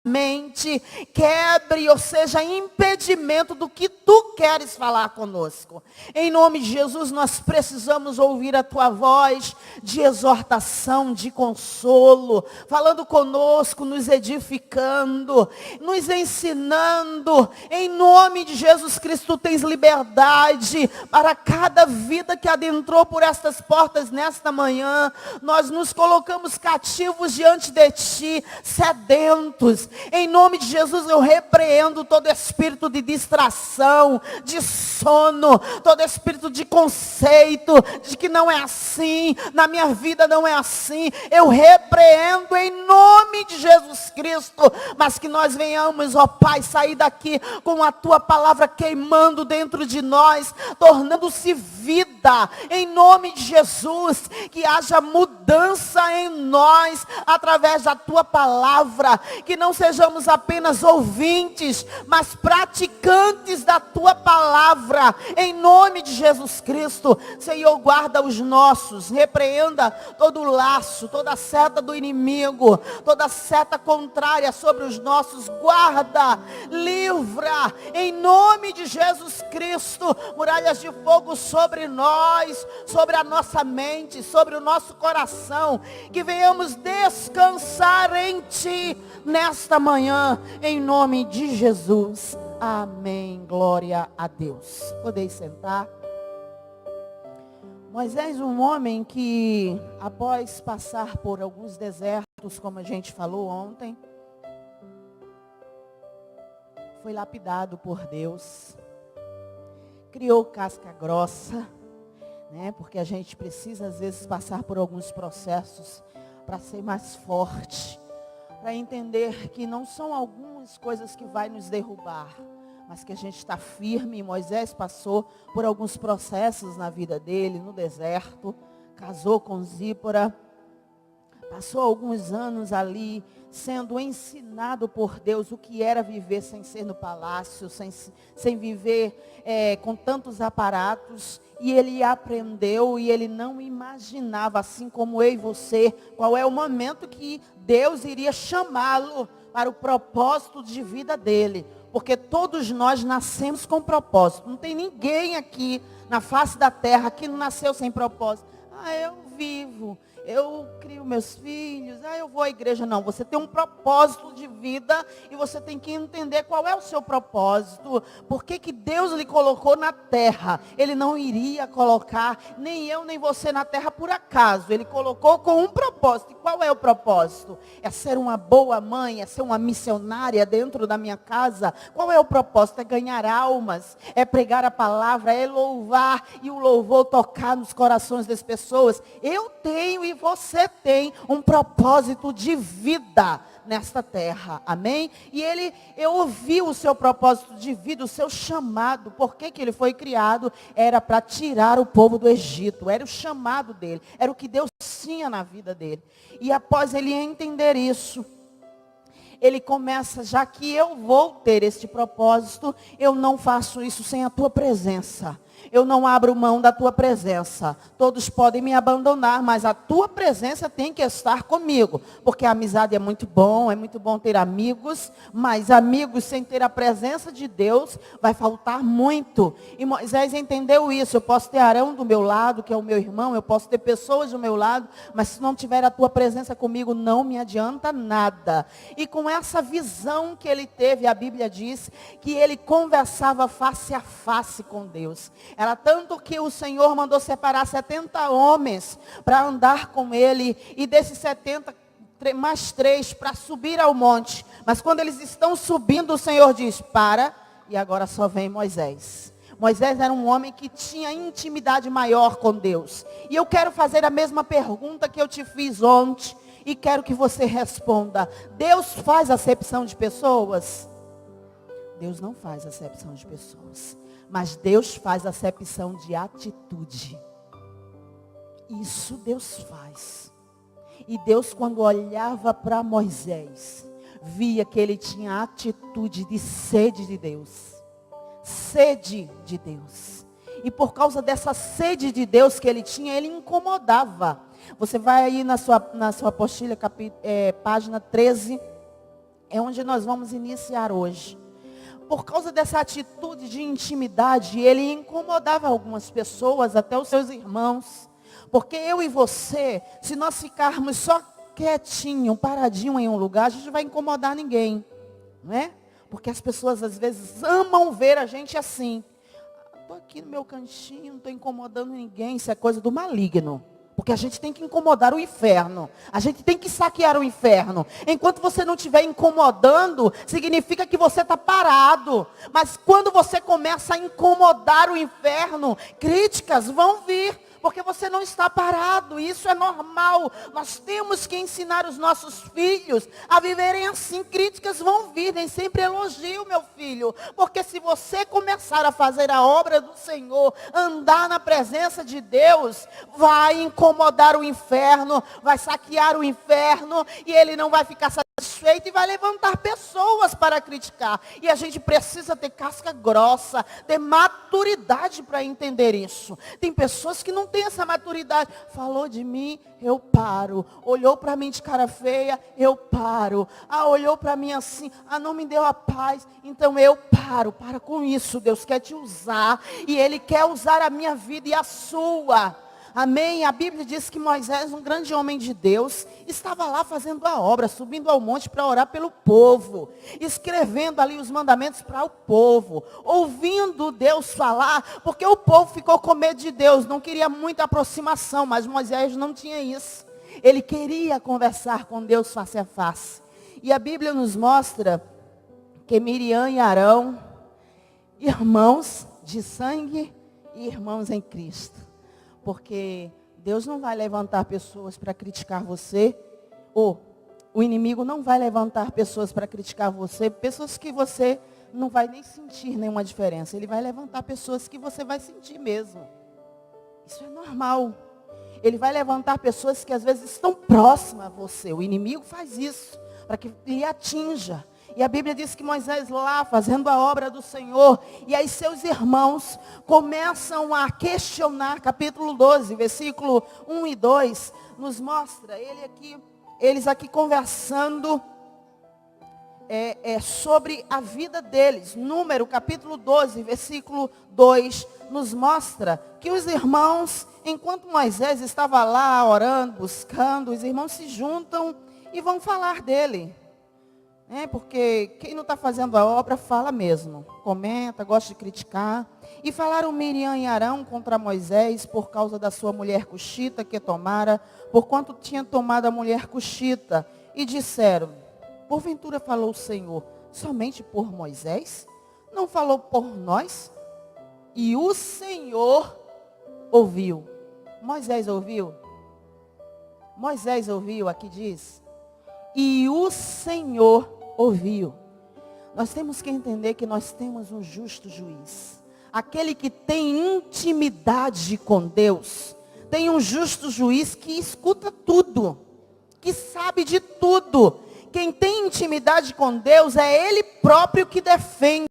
mente, quebre, ou seja, impedimento do que tu queres falar conosco. Em nome de Jesus, nós precisamos ouvir a tua voz de exortação, de consolo, falando conosco, nos edificando, nos ensinando. Em nome de Jesus Cristo, tu tens liberdade para cada vida que adentrou por estas portas nesta manhã. Nós nos colocamos cativos diante de ti, sedentos. Em nome de Jesus, eu repreendo todo espírito de distração, de sono, todo espírito de conceito, de que não é assim, na minha vida não é assim. Eu repreendo em nome de Jesus Cristo, mas que nós venhamos, ó Pai, sair daqui com a tua palavra queimando dentro de nós, tornando-se vida, em nome de Jesus, que haja mudança em nós, através da tua palavra, que não sejamos apenas ouvintes, mas praticantes da tua palavra, em nome de Jesus Cristo. Senhor, guarda os nossos, repreenda todo laço, toda seta do inimigo, toda seta contrária sobre os nossos, guarda, livra, em nome de Jesus Cristo, muralhas de fogo sobre nós, sobre a nossa mente, sobre o nosso coração, que venhamos descansar em ti, nesta manhã, em nome de Jesus. Amém. Glória a Deus. Podeis sentar. Moisés, um homem que, após passar por alguns desertos, como a gente falou ontem, foi lapidado por Deus. Criou casca grossa, né? Porque a gente precisa, às vezes, passar por alguns processos para ser mais forte, para entender que não são algumas coisas que vai nos derrubar, mas que a gente está firme. Moisés passou por alguns processos na vida dele, no deserto, casou com Zípora, passou alguns anos ali, sendo ensinado por Deus o que era viver sem ser no palácio, sem viver com tantos aparatos. E ele aprendeu e ele não imaginava, assim como eu e você, qual é o momento que Deus iria chamá-lo para o propósito de vida dele. Porque todos nós nascemos com propósito. Não tem ninguém aqui na face da terra que não nasceu sem propósito. Eu vivo, eu crio meus filhos, eu vou à igreja. Não, você tem um propósito de vida e você tem que entender qual é o seu propósito. Por que Deus lhe colocou na terra? Ele não iria colocar nem eu nem você na terra por acaso. Ele colocou com um propósito. E qual é o propósito? É ser uma boa mãe, é ser uma missionária dentro da minha casa. Qual é o propósito? É ganhar almas, é pregar a palavra, é louvar e o louvor tocar nos corações das pessoas. Eu tenho e você tem um propósito de vida nesta terra, amém? E eu ouvi o seu propósito de vida, o seu chamado. Por que ele foi criado? Era para tirar o povo do Egito, era o chamado dele, era o que Deus tinha na vida dele. E após ele entender isso, ele começa: já que eu vou ter este propósito, eu não faço isso sem a tua presença. Eu não abro mão da tua presença. Todos podem me abandonar, mas a tua presença tem que estar comigo. Porque a amizade é muito bom ter amigos, mas amigos sem ter a presença de Deus vai faltar muito. E Moisés entendeu isso. Eu posso ter Arão do meu lado, que é o meu irmão, eu posso ter pessoas do meu lado, mas se não tiver a tua presença comigo, não me adianta nada. E com essa visão que ele teve, a Bíblia diz que ele conversava face a face com Deus. Era tanto que o Senhor mandou separar 70 homens para andar com ele. E desses 70, mais 3 para subir ao monte. Mas quando eles estão subindo, o Senhor diz: para, e agora só vem Moisés. Moisés era um homem que tinha intimidade maior com Deus. E eu quero fazer a mesma pergunta que eu te fiz ontem. E quero que você responda: Deus faz acepção de pessoas? Deus não faz acepção de pessoas. Mas Deus faz acepção de atitude. Isso Deus faz. E Deus, quando olhava para Moisés, via que ele tinha atitude de sede de Deus. Sede de Deus. E por causa dessa sede de Deus que ele tinha, ele incomodava. Você vai aí na sua apostila, página 13. É onde nós vamos iniciar hoje. Por causa dessa atitude de intimidade, ele incomodava algumas pessoas, até os seus irmãos. Porque eu e você, se nós ficarmos só quietinho, paradinho em um lugar, a gente não vai incomodar ninguém. Não é? Porque as pessoas às vezes amam ver a gente assim. Estou aqui no meu cantinho, não estou incomodando ninguém. Isso é coisa do maligno. Porque a gente tem que incomodar o inferno. A gente tem que saquear o inferno. Enquanto você não estiver incomodando, significa que você está parado. Mas quando você começa a incomodar o inferno, críticas vão vir. Porque você não está parado, isso é normal. Nós temos que ensinar os nossos filhos a viverem assim. Críticas vão vir, nem sempre elogio, meu filho. Porque se você começar a fazer a obra do Senhor, andar na presença de Deus, vai incomodar o inferno, vai saquear o inferno, e ele não vai ficar satisfeito e vai levantar pessoas para criticar. E a gente precisa ter casca grossa, ter maturidade para entender isso. Tem pessoas que não têm essa maturidade. Falou de mim, eu paro. Olhou para mim de cara feia, eu paro. Olhou para mim assim, não me deu a paz, então eu paro. Para com isso, Deus quer te usar, e Ele quer usar a minha vida e a sua. Amém? A Bíblia diz que Moisés, um grande homem de Deus, estava lá fazendo a obra, subindo ao monte para orar pelo povo, escrevendo ali os mandamentos para o povo, ouvindo Deus falar, porque o povo ficou com medo de Deus, não queria muita aproximação, mas Moisés não tinha isso. Ele queria conversar com Deus face a face. E a Bíblia nos mostra que Miriam e Arão, irmãos de sangue e irmãos em Cristo. Porque Deus não vai levantar pessoas para criticar você, ou o inimigo não vai levantar pessoas para criticar você, pessoas que você não vai nem sentir nenhuma diferença. Ele vai levantar pessoas que você vai sentir mesmo. Isso é normal. Ele vai levantar pessoas que às vezes estão próximas a você. O inimigo faz isso, para que lhe atinja. E a Bíblia diz que Moisés lá, fazendo a obra do Senhor, e aí seus irmãos começam a questionar, capítulo 12, versículo 1 e 2, nos mostra eles aqui conversando sobre a vida deles. Número, capítulo 12, versículo 2, nos mostra que os irmãos, enquanto Moisés estava lá orando, buscando, os irmãos se juntam e vão falar dele. Porque quem não está fazendo a obra fala mesmo, comenta, gosta de criticar. E falaram Miriam e Arão contra Moisés por causa da sua mulher cuxita que tomara, porquanto tinha tomado a mulher cuxita. E disseram, porventura falou o Senhor somente por Moisés? Não falou por nós? E o Senhor ouviu. Moisés ouviu? Moisés ouviu, aqui diz. E o Senhor ouviu. Nós temos que entender que nós temos um justo juiz. Aquele que tem intimidade com Deus. Tem um justo juiz que escuta tudo. Que sabe de tudo. Quem tem intimidade com Deus é Ele próprio que defende.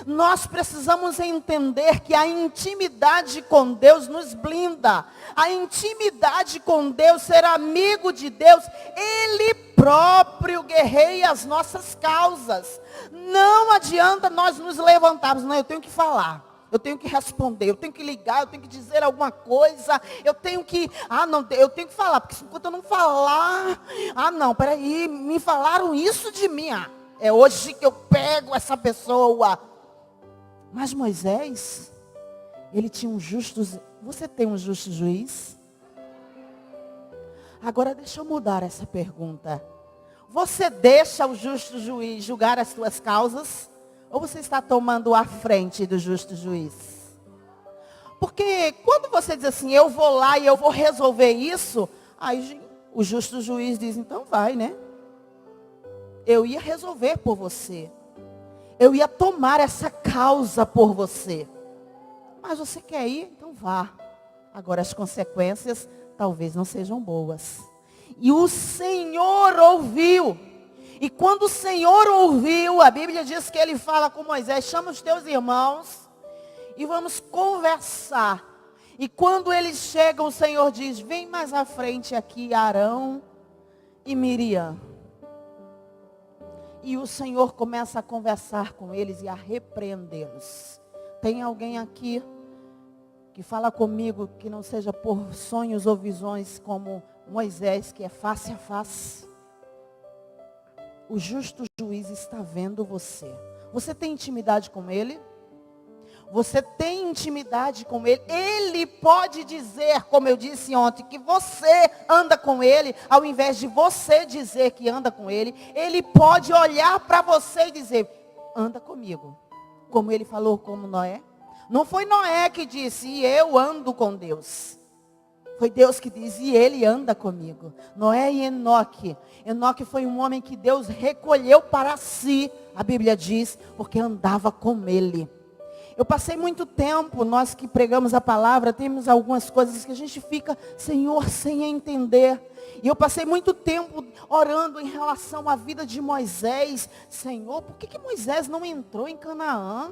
Nós precisamos entender que a intimidade com Deus nos blinda. A intimidade com Deus, ser amigo de Deus, Ele próprio guerreia as nossas causas. Não adianta nós nos levantarmos. Não, eu tenho que falar. Eu tenho que responder, eu tenho que ligar, eu tenho que dizer alguma coisa, eu tenho que, eu tenho que falar, porque enquanto eu não falar, peraí, me falaram isso de mim, é hoje que eu pego essa pessoa. Mas Moisés, ele tinha um justo, você tem um justo juiz? Agora deixa eu mudar essa pergunta. Você deixa o justo juiz julgar as suas causas? Ou você está tomando a frente do justo juiz? Porque quando você diz assim, eu vou lá e eu vou resolver isso, aí o justo juiz diz, então vai, né? Eu ia resolver por você. Eu ia tomar essa causa por você. Mas você quer ir? Então vá. Agora as consequências talvez não sejam boas. E o Senhor ouviu. E quando o Senhor ouviu, a Bíblia diz que Ele fala com Moisés, chama os teus irmãos e vamos conversar. E quando eles chegam, o Senhor diz, vem mais à frente aqui Arão e Miriam. E o Senhor começa a conversar com eles e a repreendê-los. Tem alguém aqui que fala comigo que não seja por sonhos ou visões como Moisés, que é face a face? O justo juiz está vendo você. Você tem intimidade com ele? Você tem intimidade com ele? Ele pode dizer, como eu disse ontem, que você anda com ele, ao invés de você dizer que anda com ele. Ele pode olhar para você e dizer, anda comigo. Como ele falou com Noé. Não foi Noé que disse, e eu ando com Deus. Foi Deus que diz, e ele anda comigo. Noé e Enoque. Enoque foi um homem que Deus recolheu para si, a Bíblia diz, porque andava com ele. Eu passei muito tempo, nós que pregamos a palavra, temos algumas coisas que a gente fica, Senhor, sem entender. E eu passei muito tempo orando em relação à vida de Moisés. Senhor, por que Moisés não entrou em Canaã?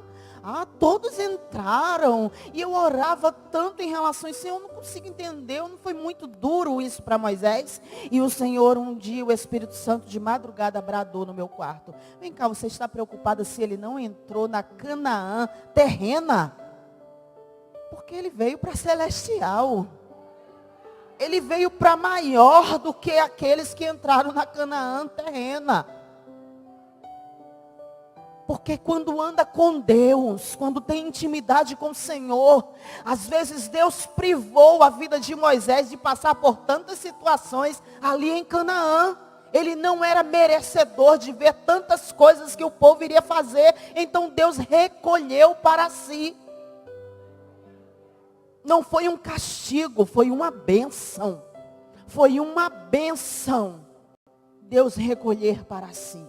Todos entraram. E eu orava tanto em relação a isso. Senhor, eu não consigo entender. Não foi muito duro isso para Moisés? E o Senhor, um dia, o Espírito Santo, de madrugada, bradou no meu quarto. Vem cá, você está preocupada se ele não entrou na Canaã terrena? Porque ele veio para celestial. Ele veio para maior do que aqueles que entraram na Canaã terrena. Porque quando anda com Deus, quando tem intimidade com o Senhor, às vezes Deus privou a vida de Moisés de passar por tantas situações ali em Canaã. Ele não era merecedor de ver tantas coisas que o povo iria fazer, então Deus recolheu para si. Não foi um castigo, foi uma bênção. Foi uma bênção Deus recolher para si.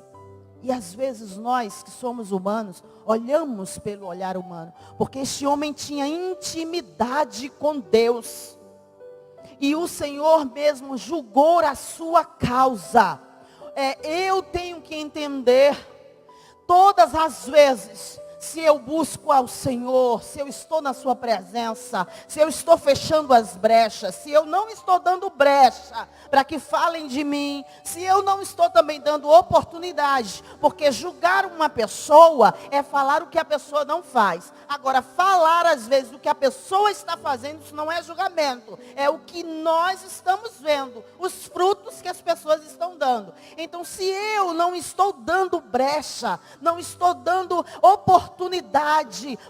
E às vezes nós que somos humanos, olhamos pelo olhar humano. Porque este homem tinha intimidade com Deus. E o Senhor mesmo julgou a sua causa. Eu tenho que entender, todas as vezes, se eu busco ao Senhor, se eu estou na sua presença, se eu estou fechando as brechas, se eu não estou dando brecha para que falem de mim, se eu não estou também dando oportunidade, porque julgar uma pessoa é falar o que a pessoa não faz. Agora, falar às vezes o que a pessoa está fazendo, isso não é julgamento, é o que nós estamos vendo, os frutos que as pessoas estão dando. Então, se eu não estou dando brecha, não estou dando oportunidade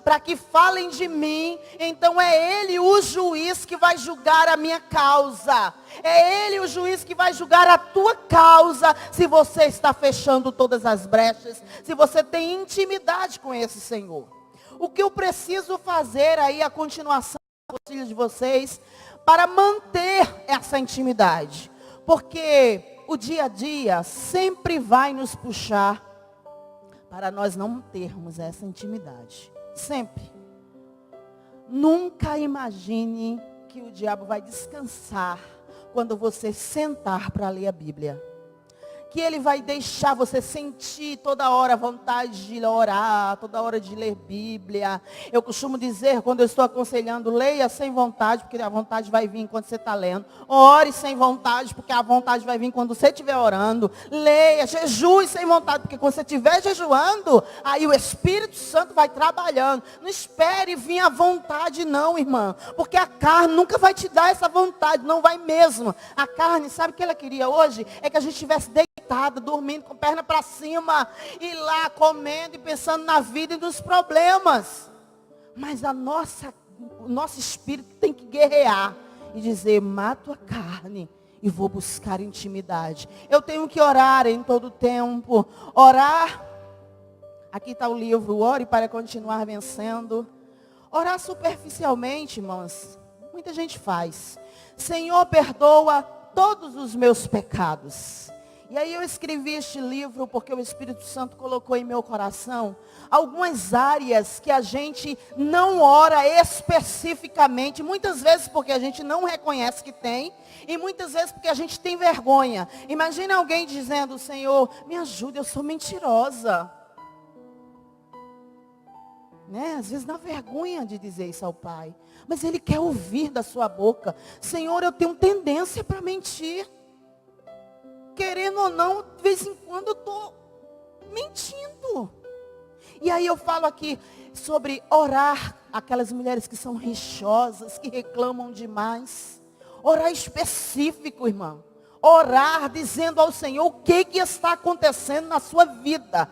para que falem de mim, então é Ele o juiz que vai julgar a minha causa. É Ele o juiz que vai julgar a tua causa, se você está fechando todas as brechas, se você tem intimidade com esse Senhor. O que eu preciso fazer aí, a continuação dos filhos de vocês, para manter essa intimidade? Porque o dia a dia sempre vai nos puxar para nós não termos essa intimidade. Sempre. Nunca imagine que o diabo vai descansar quando você sentar para ler a Bíblia. Que ele vai deixar você sentir toda hora a vontade de orar, toda hora de ler Bíblia. Eu costumo dizer, quando eu estou aconselhando, leia sem vontade, porque a vontade vai vir enquanto você está lendo. Ore sem vontade, porque a vontade vai vir quando você estiver orando. Leia, jejue sem vontade, porque quando você estiver jejuando, aí o Espírito Santo vai trabalhando. Não espere vir a vontade não, irmã, porque a carne nunca vai te dar essa vontade, não vai mesmo. A carne, sabe o que ela queria hoje? É que a gente estivesse deitada, dormindo com a perna para cima, e lá comendo e pensando na vida e nos problemas. Mas o nosso espírito tem que guerrear e dizer, mato a carne e vou buscar intimidade. Eu tenho que orar em todo tempo. Orar, aqui está o livro, Ore para Continuar Vencendo. Orar superficialmente, irmãos, muita gente faz. Senhor, perdoa todos os meus pecados. E aí eu escrevi este livro porque o Espírito Santo colocou em meu coração algumas áreas que a gente não ora especificamente, muitas vezes porque a gente não reconhece que tem, e muitas vezes porque a gente tem vergonha. Imagina alguém dizendo, Senhor, me ajude, eu sou mentirosa. Né? Às vezes dá vergonha de dizer isso ao Pai, mas Ele quer ouvir da sua boca, Senhor, eu tenho tendência para mentir. Querendo ou não, de vez em quando eu estou Mentindo. E aí eu falo aqui sobre orar, aquelas mulheres que são rixosas, que reclamam demais. Orar específico, irmão. Orar dizendo ao Senhor o que está acontecendo na sua vida.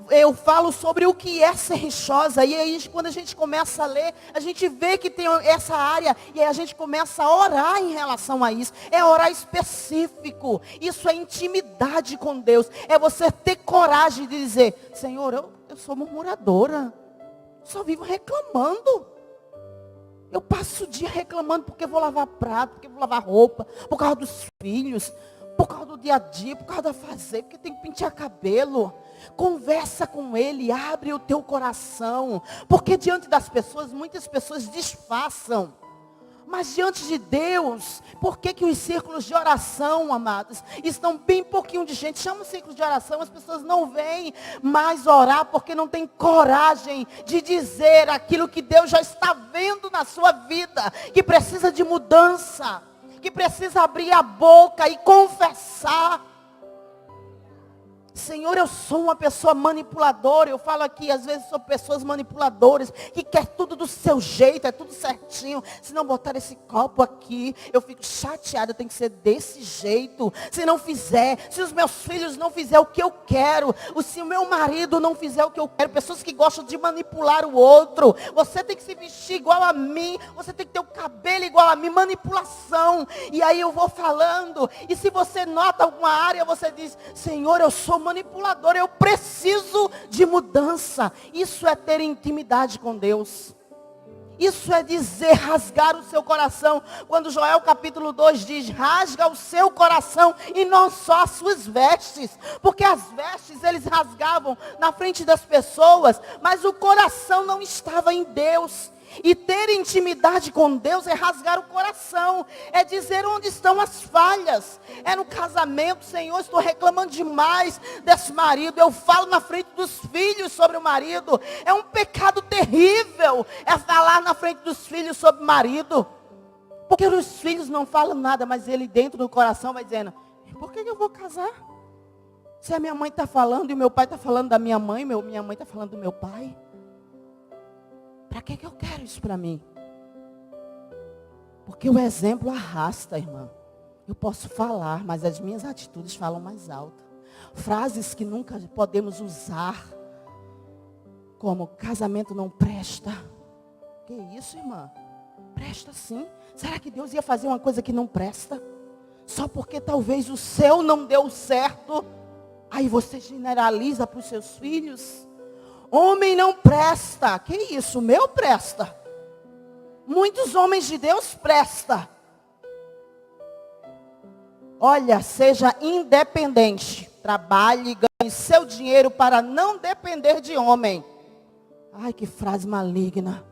Eu falo sobre o que é ser rixosa. E aí quando a gente começa a ler, a gente vê que tem essa área. E aí a gente começa a orar em relação a isso. É orar específico. Isso é intimidade com Deus. É você ter coragem de dizer, Senhor, eu sou murmuradora. Só vivo reclamando. Eu passo o dia reclamando porque vou lavar prato, porque vou lavar roupa, por causa dos filhos, por causa do dia a dia, por causa da fazer, porque tem que pentear cabelo. Conversa com ele, abre o teu coração. Porque diante das pessoas, muitas pessoas disfarçam. Mas diante de Deus, por que os círculos de oração, amados, estão bem pouquinho de gente? Chama o círculo de oração, as pessoas não vêm mais orar porque não tem coragem de dizer aquilo que Deus já está vendo na sua vida, que precisa de mudança, que precisa abrir a boca e confessar. Senhor, eu sou uma pessoa manipuladora. Eu falo aqui, às vezes sou pessoas manipuladoras, que quer tudo do seu jeito, é tudo certinho. Se não botar esse copo aqui, eu fico chateada, tem que ser desse jeito. Se não fizer, se os meus filhos não fizerem o que eu quero, se o meu marido não fizer o que eu quero, pessoas que gostam de manipular o outro. Você tem que se vestir igual a mim, você tem que ter o cabelo igual a mim, manipulação. E aí eu vou falando, e se você nota alguma área, você diz, Senhor, eu sou manipulador, eu preciso de mudança. Isso é ter intimidade com Deus. Isso é dizer, rasgar o seu coração. Quando Joel capítulo 2 diz, rasga o seu coração e não só as suas vestes. Porque as vestes eles rasgavam na frente das pessoas, mas o coração não estava em Deus. E ter intimidade com Deus é rasgar o coração. É dizer onde estão as falhas. É no casamento, Senhor, estou reclamando demais desse marido. Eu falo na frente dos filhos sobre o marido. É um pecado terrível. É falar na frente dos filhos sobre o marido. Porque os filhos não falam nada, mas ele dentro do coração vai dizendo, por que eu vou casar? Se a minha mãe está falando e o meu pai está falando da minha mãe, minha mãe está falando do meu pai. Para que eu quero isso para mim? Porque o exemplo arrasta, irmã. Eu posso falar, mas as minhas atitudes falam mais alto. Frases que nunca podemos usar. Como, casamento não presta. Que isso, irmã? Presta sim. Será que Deus ia fazer uma coisa que não presta? Só porque talvez o seu não deu certo. Aí você generaliza para os seus filhos. Homem não presta. Que isso? O meu presta. Muitos homens de Deus presta. Olha, seja independente. Trabalhe e ganhe seu dinheiro para não depender de homem. Ai, que frase maligna.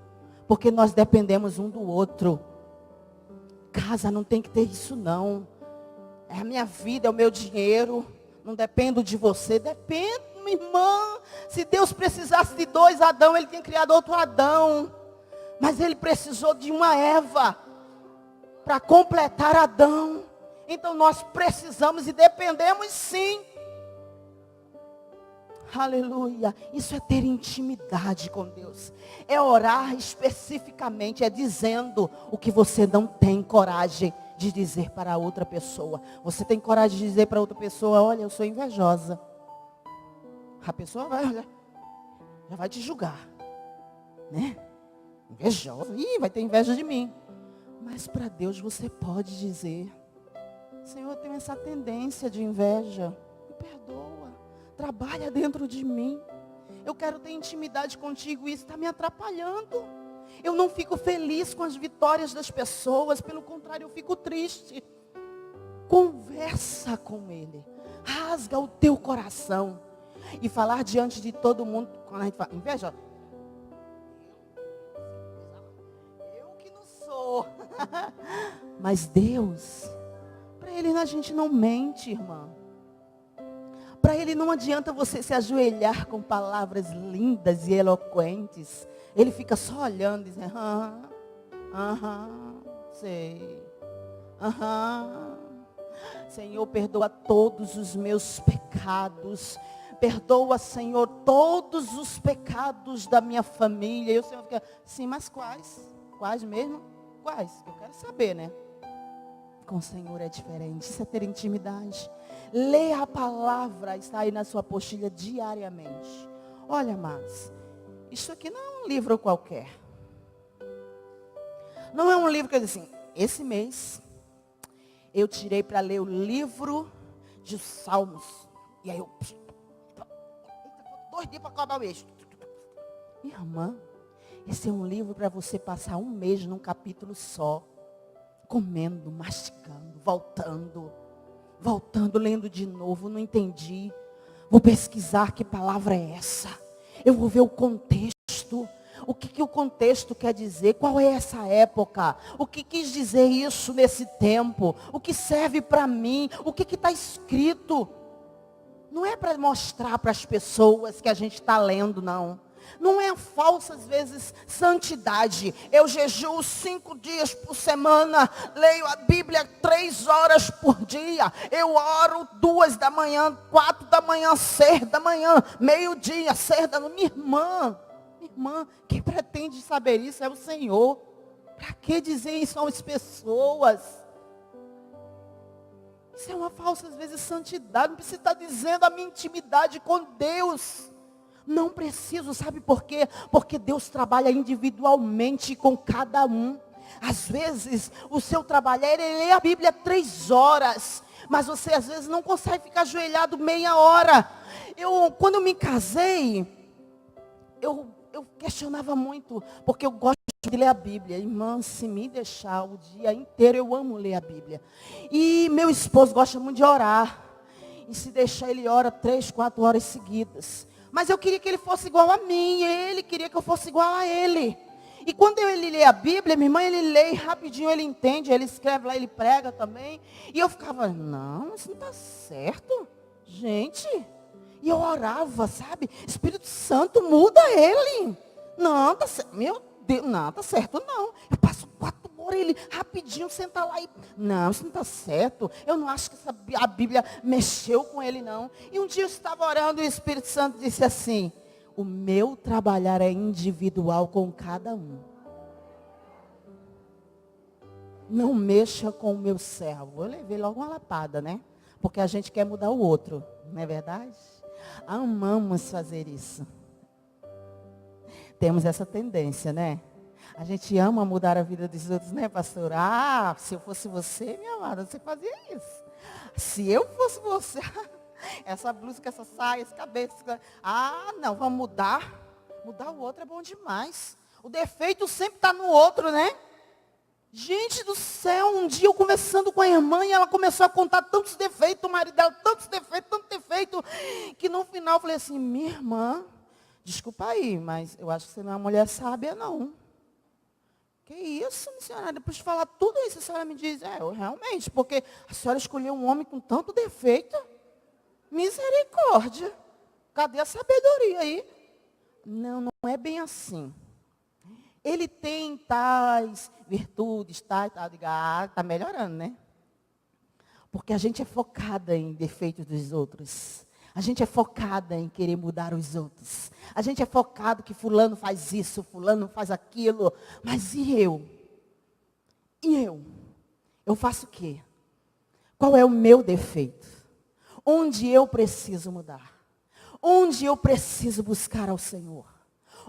Porque nós dependemos um do outro. Casa não tem que ter isso não. É a minha vida, é o meu dinheiro. Não dependo de você. Dependo. Irmã, se Deus precisasse de 2 Adão, ele tinha criado outro Adão. Mas ele precisou de uma Eva para completar Adão. Então nós precisamos e dependemos sim. Aleluia. Isso é ter intimidade com Deus. É orar especificamente, é dizendo o que você não tem coragem de dizer para outra pessoa. Você tem coragem de dizer para outra pessoa, olha, eu sou invejosa. A pessoa vai olhar, já vai te julgar, né? Invejosa, vai ter inveja de mim. Mas para Deus você pode dizer, Senhor, eu tenho essa tendência de inveja, me perdoa, trabalha dentro de mim. Eu quero ter intimidade contigo e isso está me atrapalhando. Eu não fico feliz com as vitórias das pessoas, pelo contrário, eu fico triste. Conversa com Ele, rasga o teu coração. E falar diante de todo mundo, quando a gente fala, inveja, eu que não sou. Mas Deus, para Ele a gente não mente, irmã. Para Ele não adianta você se ajoelhar com palavras lindas e eloquentes. Ele fica só olhando, dizendo, sei. Senhor, perdoa todos os meus pecados. Perdoa, Senhor, todos os pecados da minha família. E o Senhor fica, sim, mas quais? Quais mesmo? Quais? Eu quero saber, né? Com o Senhor é diferente. Isso é ter intimidade. Leia a palavra, está aí na sua apostila diariamente. Olha, amados, isso aqui não é um livro qualquer. Não é um livro que eu disse assim, esse mês eu tirei para ler o livro de Salmos. E aí eu... Eita, 2 dias para acabar o mês. Minha irmã, esse é um livro para você passar um mês num capítulo só. Comendo, mastigando, voltando, lendo de novo, não entendi. Vou pesquisar que palavra é essa. Eu vou ver o contexto. O que o contexto quer dizer? Qual é essa época? O que quis dizer isso nesse tempo? O que serve para mim? O que está escrito? Não é para mostrar para as pessoas que a gente está lendo, não. Não é falsa, às vezes, santidade. Eu jejuo 5 dias por semana. Leio a Bíblia 3 horas por dia. Eu oro 2 da manhã, 4 da manhã, 6 da manhã, meio-dia, 6 da manhã. Minha irmã, quem pretende saber isso é o Senhor. Para que dizer isso às pessoas? Isso é uma falsa, às vezes, santidade. Não precisa estar dizendo a minha intimidade com Deus. Não preciso, sabe por quê? Porque Deus trabalha individualmente com cada um. Às vezes, o seu trabalho é ler a Bíblia 3 horas. Mas você, às vezes, não consegue ficar ajoelhado meia hora. Quando eu me casei, eu questionava muito. Porque eu gosto de ler a Bíblia. Irmã, se me deixar o dia inteiro, eu amo ler a Bíblia. E meu esposo gosta muito de orar. E se deixar, ele ora 3, 4 horas seguidas. Mas eu queria que ele fosse igual a mim, e ele queria que eu fosse igual a ele. E quando ele lê a Bíblia, minha irmã, ele lê rapidinho, ele entende, ele escreve lá, ele prega também. E eu ficava, não, isso não está certo, gente. E eu orava, sabe? Espírito Santo, muda ele. Não, tá certo, meu Deus, não, tá certo não. Eu passo 4 horas, ele rapidinho senta lá e... Não, isso não está certo. Eu não acho que a Bíblia mexeu com ele, não. E um dia eu estava orando e o Espírito Santo disse assim, o meu trabalhar é individual com cada um. Não mexa com o meu servo. Eu levei logo uma lapada, né? Porque a gente quer mudar o outro, não é verdade? Amamos fazer isso. Temos essa tendência, né? A gente ama mudar a vida dos outros, né, pastor? Ah, se eu fosse você, minha amada, você fazia isso. Se eu fosse você, essa blusa, essa saia, esse cabelo, não, vamos mudar. Mudar o outro é bom demais. O defeito sempre está no outro, né? Gente do céu, um dia eu conversando com a irmã e ela começou a contar tantos defeitos, o marido dela, tanto defeito, que no final eu falei assim, minha irmã, desculpa aí, mas eu acho que você não é uma mulher sábia, não. Que isso, senhora? Depois de falar tudo isso, a senhora me diz, eu realmente, porque a senhora escolheu um homem com tanto defeito. Misericórdia. Cadê a sabedoria aí? Não, não é bem assim. Ele tem tais virtudes, tal. Diga, está melhorando, né? Porque a gente é focada em defeitos dos outros. A gente é focada em querer mudar os outros. A gente é focado que fulano faz isso, fulano faz aquilo. Mas e eu? E eu? Eu faço o quê? Qual é o meu defeito? Onde eu preciso mudar? Onde eu preciso buscar ao Senhor?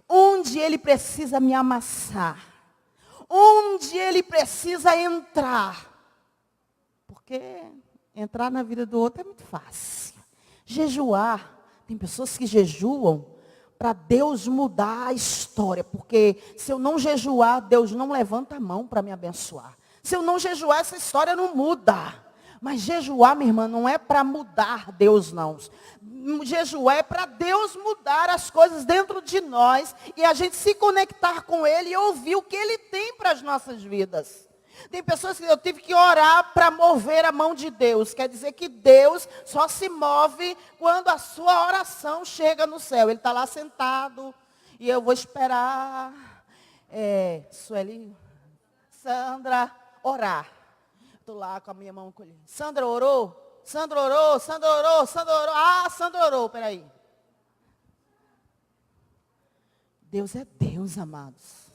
Onde Ele precisa me amassar? Onde Ele precisa entrar? Porque entrar na vida do outro é muito fácil. Jejuar, tem pessoas que jejuam para Deus mudar a história. Porque se eu não jejuar, Deus não levanta a mão para me abençoar. Se eu não jejuar, essa história não muda. Mas jejuar, minha irmã, não é para mudar Deus, não. Jejuar é para Deus mudar as coisas dentro de nós e a gente se conectar com Ele e ouvir o que Ele tem para as nossas vidas. Tem pessoas que eu tive que orar para mover a mão de Deus. Quer dizer que Deus só se move quando a sua oração chega no céu. Ele está lá sentado e eu vou esperar Sueli, Sandra orar. Estou lá com a minha mão colhida. Sandra orou? Sandra orou? Sandra orou? Sandra orou? Ah, Sandra orou, peraí. Deus é Deus, amados.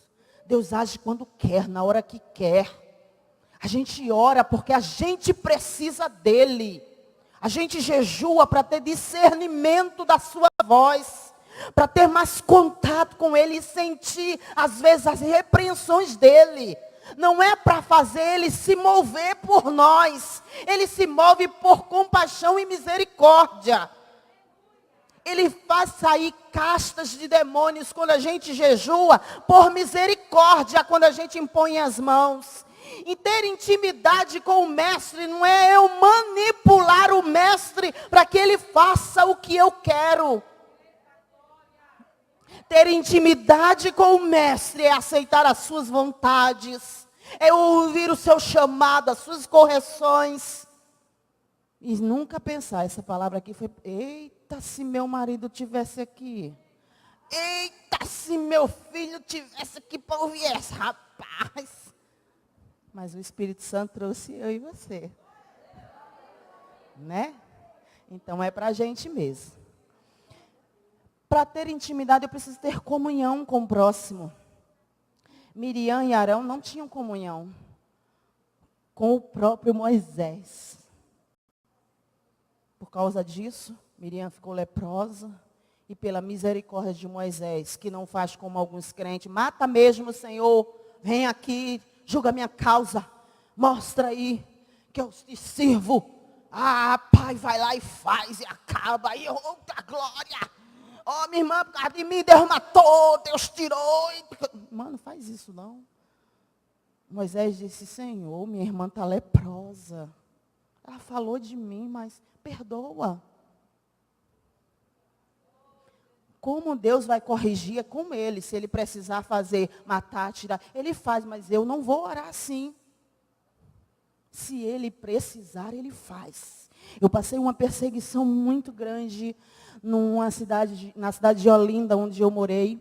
Deus age quando quer, na hora que quer. A gente ora porque a gente precisa dele. A gente jejua para ter discernimento da sua voz. Para ter mais contato com ele e sentir, às vezes, as repreensões dele. Não é para fazer ele se mover por nós. Ele se move por compaixão e misericórdia. Ele faz sair castas de demônios quando a gente jejua, por misericórdia, quando a gente impõe as mãos. E ter intimidade com o mestre não é eu manipular o mestre para que ele faça o que eu quero. Ter intimidade com o mestre é aceitar as suas vontades, é ouvir o seu chamado, as suas correções. E nunca pensar, essa palavra aqui foi, eita, se meu marido tivesse aqui. Eita, se meu filho tivesse aqui para ouvir essa, rapaz. Mas o Espírito Santo trouxe eu e você. Né? Então é para a gente mesmo. Para ter intimidade eu preciso ter comunhão com o próximo. Miriam e Arão não tinham comunhão com o próprio Moisés. Por causa disso, Miriam ficou leprosa. E pela misericórdia de Moisés, que não faz como alguns crentes, mata mesmo, Senhor, vem aqui, julga minha causa, mostra aí que eu te sirvo. Ah, pai, vai lá e faz e acaba aí, outra glória. Ó, minha irmã, por causa de mim, Deus matou, Deus tirou. Mano, faz isso não. Moisés disse, Senhor, minha irmã está leprosa. Ela falou de mim, mas perdoa. Como Deus vai corrigir é com ele. Se ele precisar fazer, matar, tirar, ele faz, mas eu não vou orar assim. Se ele precisar, ele faz. Eu passei uma perseguição muito grande na cidade de Olinda, onde eu morei.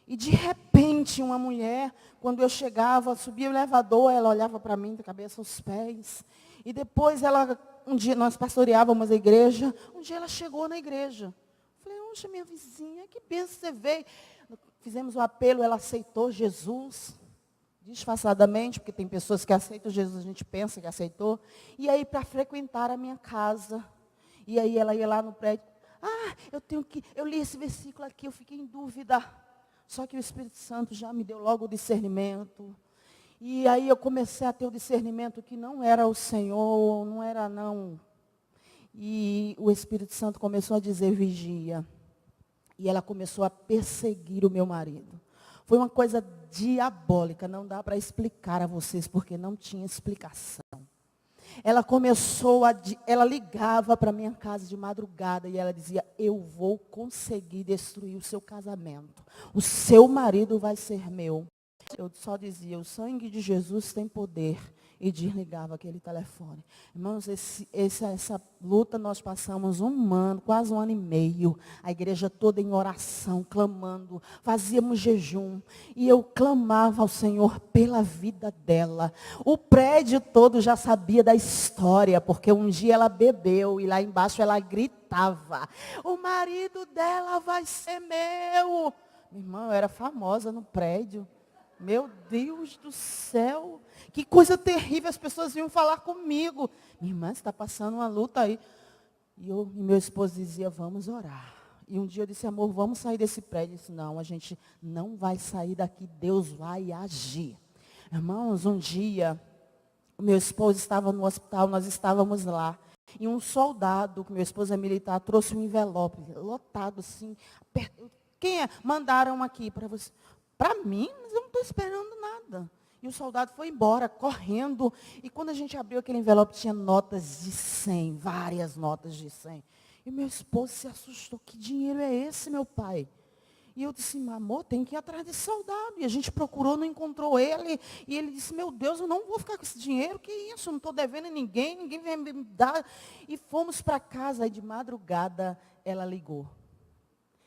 E de repente, uma mulher, quando eu chegava, subia o elevador, ela olhava para mim, da cabeça aos pés. E depois um dia nós pastoreávamos a igreja, um dia ela chegou na igreja. Falei, oxe, minha vizinha, que benção você veio. Fizemos o apelo, ela aceitou Jesus, disfarçadamente, porque tem pessoas que aceitam Jesus, a gente pensa que aceitou. E aí, para frequentar a minha casa. E aí, ela ia lá no prédio. Ah, eu li esse versículo aqui, eu fiquei em dúvida. Só que o Espírito Santo já me deu logo o discernimento. E aí, eu comecei a ter o discernimento que não era o Senhor, não era não. E o Espírito Santo começou a dizer, vigia. E ela começou a perseguir o meu marido. Foi uma coisa diabólica, não dá para explicar a vocês, porque não tinha explicação. Ela ligava para minha casa de madrugada e ela dizia, eu vou conseguir destruir o seu casamento. O seu marido vai ser meu. Eu só dizia, o sangue de Jesus tem poder. E desligava aquele telefone. Irmãos, essa luta nós passamos 1 ano, quase 1 ano e meio. A igreja toda em oração, clamando. Fazíamos jejum. E eu clamava ao Senhor pela vida dela. O prédio todo já sabia da história, porque um dia ela bebeu e lá embaixo ela gritava. O marido dela vai ser meu. Minha irmã, eu era famosa no prédio. Meu Deus do céu, que coisa terrível, as pessoas vinham falar comigo. Minha irmã, você está passando uma luta aí. E meu esposo dizia, vamos orar. E um dia eu disse, amor, vamos sair desse prédio. Ele disse, não, a gente não vai sair daqui, Deus vai agir. Irmãos, um dia, o meu esposo estava no hospital, nós estávamos lá. E um soldado, que meu esposo é militar, trouxe um envelope, lotado assim. Quem é? Mandaram aqui para você. Para mim, mas eu não estou esperando nada. E o soldado foi embora, correndo. E quando a gente abriu aquele envelope, tinha notas de 100, várias notas de 100. E meu esposo se assustou. Que dinheiro é esse, meu pai? E eu disse, amor, tem que ir atrás desse soldado. E a gente procurou, não encontrou ele. E ele disse, meu Deus, eu não vou ficar com esse dinheiro. Que isso? Eu não estou devendo a ninguém, ninguém vai me dar. E fomos para casa. E de madrugada, ela ligou.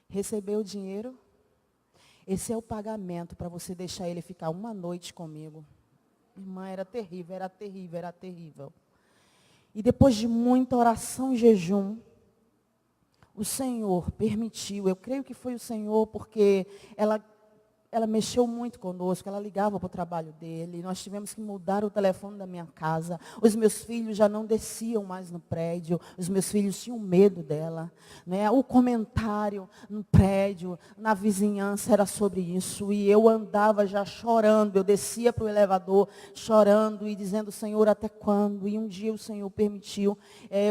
Recebeu o dinheiro. Esse é o pagamento para você deixar ele ficar 1 noite comigo. Irmã, era terrível, era terrível, era terrível. E depois de muita oração e jejum, o Senhor permitiu, eu creio que foi o Senhor, porque ela ela mexeu muito conosco, ela ligava para o trabalho dele, nós tivemos que mudar o telefone da minha casa. Os meus filhos já não desciam mais no prédio, os meus filhos tinham medo dela. Né? O comentário no prédio, na vizinhança era sobre isso, e eu andava já chorando, eu descia para o elevador chorando e dizendo, Senhor, até quando? E um dia o Senhor permitiu,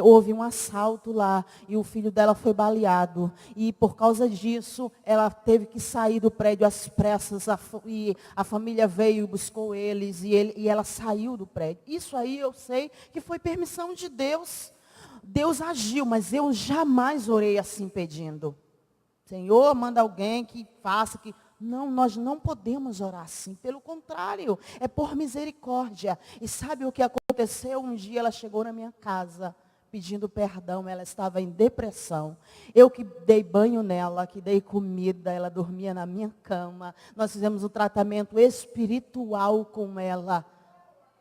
houve um assalto lá, e o filho dela foi baleado, e por causa disso, ela teve que sair do prédio às pressas, e a família veio e buscou eles, e ela saiu do prédio. Isso aí eu sei que foi permissão de Deus. Deus agiu, mas eu jamais orei assim pedindo. Senhor, manda alguém que faça, que... Não, nós não podemos orar assim. Pelo contrário, é por misericórdia. E sabe o que aconteceu? Um dia ela chegou na minha casa pedindo perdão, ela estava em depressão. Eu que dei banho nela, que dei comida, ela dormia na minha cama. Nós fizemos um tratamento espiritual com ela.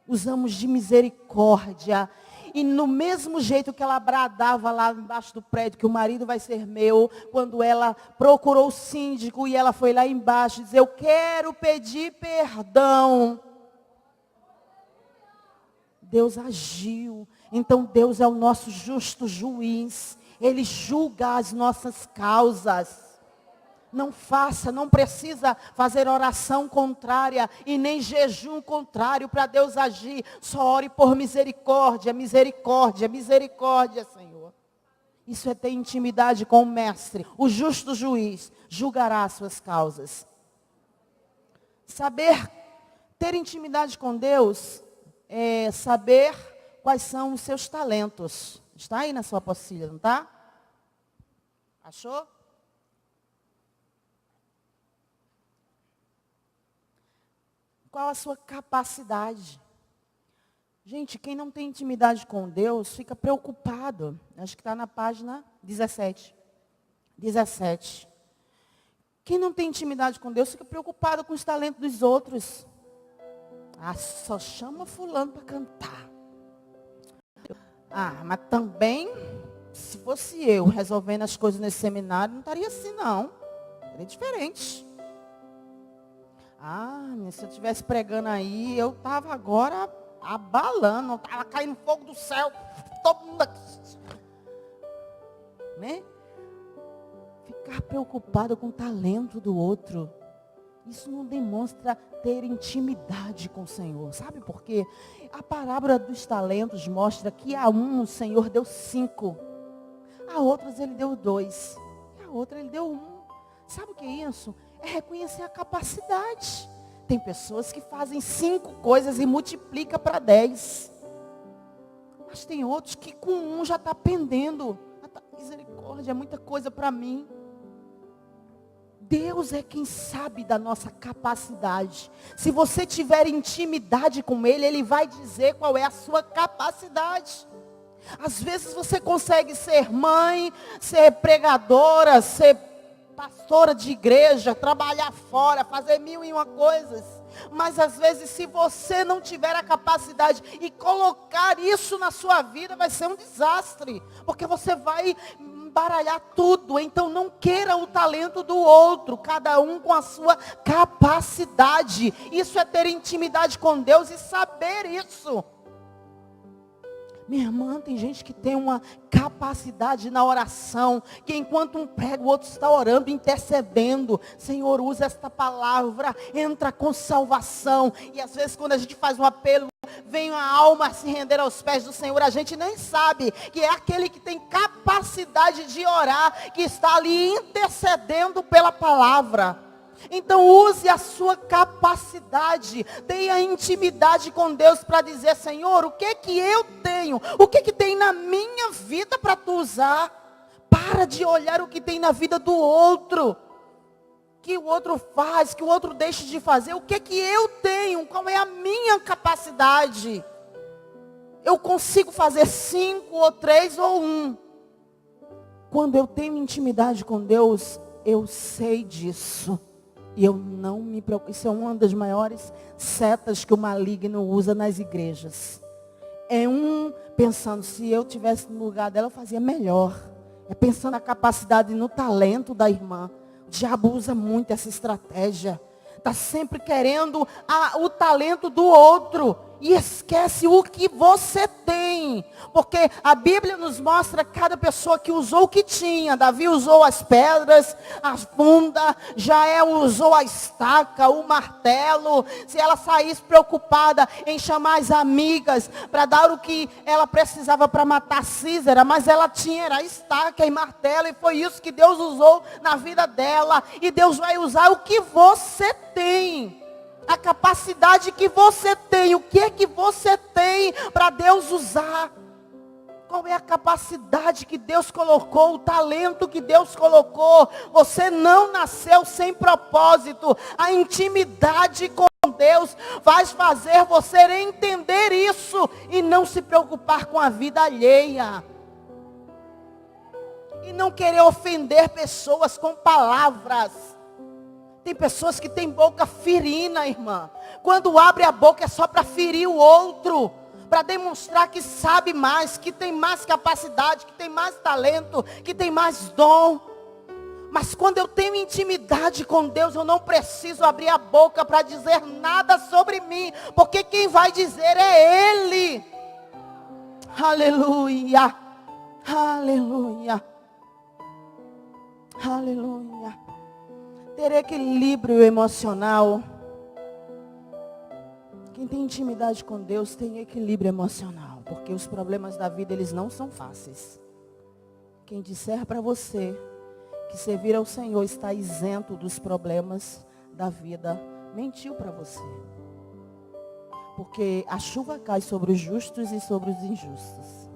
Usamos de misericórdia. E no mesmo jeito que ela bradava lá embaixo do prédio, que o marido vai ser meu, quando ela procurou o síndico e ela foi lá embaixo dizer, eu quero pedir perdão. Deus agiu. Então Deus é o nosso justo juiz. Ele julga as nossas causas. Não precisa fazer oração contrária e nem jejum contrário para Deus agir. Só ore por misericórdia, misericórdia, misericórdia, Senhor. Isso é ter intimidade com o Mestre. O justo juiz julgará as suas causas. Ter intimidade com Deus é saber quais são os seus talentos. Está aí na sua apostila, não está? Achou? Qual a sua capacidade? Gente, quem não tem intimidade com Deus fica preocupado. Acho que está na página 17. 17. Quem não tem intimidade com Deus fica preocupado com os talentos dos outros. Ah, só chama fulano para cantar. Ah, mas também, se fosse eu resolvendo as coisas nesse seminário, não estaria assim não. Seria diferente. Ah, se eu estivesse pregando aí, eu estava agora abalando, estava caindo fogo do céu, todo mundo aqui. Né? Ficar preocupado com o talento do outro. Isso não demonstra ter intimidade com o Senhor. Sabe por quê? A parábola dos talentos mostra que a um o Senhor deu 5. A outros ele deu 2. E a outra ele deu 1. Sabe o que é isso? É reconhecer a capacidade. Tem pessoas que fazem 5 coisas e multiplica para 10. Mas tem outros que com 1 já está pendendo. Misericórdia, é muita coisa para mim. Deus é quem sabe da nossa capacidade. Se você tiver intimidade com Ele, Ele vai dizer qual é a sua capacidade. Às vezes você consegue ser mãe, ser pregadora, ser pastora de igreja, trabalhar fora, fazer 1001 coisas. Mas às vezes se você não tiver a capacidade e colocar isso na sua vida, vai ser um desastre. Porque você vai embaralhar tudo. Então não queira o talento do outro, cada um com a sua capacidade. Isso é ter intimidade com Deus e saber isso. Minha irmã, tem gente que tem uma capacidade na oração, que enquanto um prega, o outro está orando, intercedendo. Senhor, usa esta palavra, entra com salvação. E às vezes quando a gente faz um apelo, vem a alma se render aos pés do Senhor, a gente nem sabe que é aquele que tem capacidade de orar, que está ali intercedendo pela palavra. Então use a sua capacidade, tenha intimidade com Deus para dizer, Senhor, o que que eu tenho? O que que tem na minha vida para tu usar? Para de olhar o que tem na vida do outro. Que o outro faz, que o outro deixa de fazer. O que que eu tenho? Qual é a minha capacidade? Eu consigo fazer 5 ou 3 ou 1. Quando eu tenho intimidade com Deus, eu sei disso. E eu não me preocupo. Isso é uma das maiores setas que o maligno usa nas igrejas. É pensando, se eu tivesse no lugar dela, eu fazia melhor. É pensando na capacidade e no talento da irmã. O diabo usa muito essa estratégia. Está sempre querendo o talento do outro. E esquece o que você tem. Porque a Bíblia nos mostra cada pessoa que usou o que tinha. Davi usou as pedras, a funda. Jael usou a estaca, o martelo. Se ela saísse preocupada em chamar as amigas para dar o que ela precisava para matar Císera. Mas ela tinha era estaca e martelo. E foi isso que Deus usou na vida dela. E Deus vai usar o que você tem. A capacidade que você tem, o que é que você tem para Deus usar? Qual é a capacidade que Deus colocou, o talento que Deus colocou? Você não nasceu sem propósito. A intimidade com Deus vai fazer você entender isso e não se preocupar com a vida alheia. E não querer ofender pessoas com palavras. Tem pessoas que têm boca ferina, irmã. Quando abre a boca é só para ferir o outro. Para demonstrar que sabe mais, que tem mais capacidade, que tem mais talento, que tem mais dom. Mas quando eu tenho intimidade com Deus, eu não preciso abrir a boca para dizer nada sobre mim. Porque quem vai dizer é Ele. Aleluia. Aleluia. Aleluia. Ter equilíbrio emocional. Quem tem intimidade com Deus tem equilíbrio emocional. Porque os problemas da vida, eles não são fáceis. Quem disser para você que servir ao Senhor está isento dos problemas da vida, mentiu para você. Porque a chuva cai sobre os justos e sobre os injustos.